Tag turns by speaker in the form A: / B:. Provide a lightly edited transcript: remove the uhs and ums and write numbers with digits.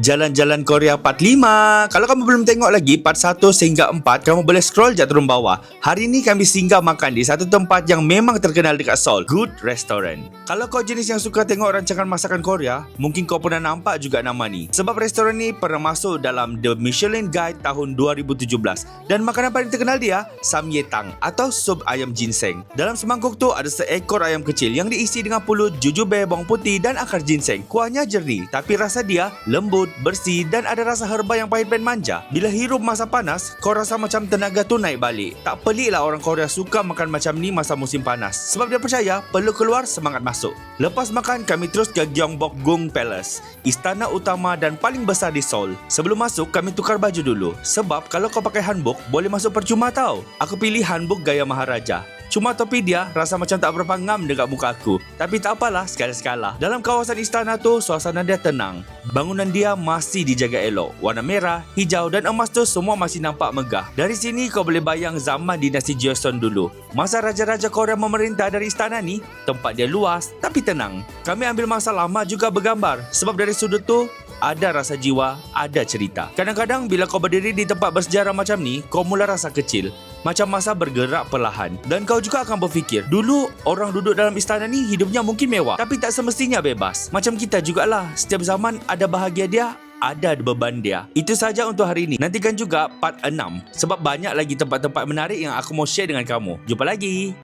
A: Jalan-Jalan Korea Part 5. Kalau kamu belum tengok lagi Part 1 sehingga 4, kamu boleh scroll je turun bawah. Hari ni kami singgah makan di satu tempat yang memang terkenal dekat Seoul, Good Restaurant. Kalau kau jenis yang suka tengok rancangan masakan Korea, mungkin kau pernah nampak juga nama ni. Sebab restoran ni pernah masuk dalam The Michelin Guide tahun 2017. Dan makanan paling terkenal dia, samyetang atau sup ayam ginseng. Dalam semangkuk tu ada seekor ayam kecil yang diisi dengan pulut, jujube, bawang putih dan akar ginseng. Kuahnya jernih, tapi rasa dia lembut, bersih dan ada rasa herba yang pahit dan manja. Bila hirup masa panas, kau rasa macam tenaga tu naik balik. Tak peliklah orang Korea suka makan macam ni masa musim panas. Sebab dia percaya perlu keluar semangat masuk. Lepas makan, kami terus ke Gyeongbokgung Palace, istana utama dan paling besar di Seoul. Sebelum masuk, kami tukar baju dulu. Sebab kalau kau pakai hanbok, boleh masuk percuma tau. Aku pilih hanbok gaya maharaja. Cuma topi dia rasa macam tak berapa ngam dekat muka aku. Tapi tak apalah, sekala-sekala. Dalam kawasan istana tu, suasana dia tenang. Bangunan dia masih dijaga elok. Warna merah, hijau dan emas tu semua masih nampak megah. Dari sini kau boleh bayang zaman dinasti Joseon dulu. Masa raja-raja Korea memerintah dari istana ni, tempat dia luas tapi tenang. Kami ambil masa lama juga bergambar. Sebab dari sudut tu, ada rasa jiwa, ada cerita. Kadang-kadang bila kau berdiri di tempat bersejarah macam ni, kau mula rasa kecil. Macam masa bergerak perlahan. Dan kau juga akan berfikir, dulu orang duduk dalam istana ni hidupnya mungkin mewah, tapi tak semestinya bebas. Macam kita jugalah, setiap zaman ada bahagia dia, ada beban dia. Itu saja untuk hari ini. Nantikan juga part 6. Sebab banyak lagi tempat-tempat menarik yang aku mau share dengan kamu. Jumpa lagi.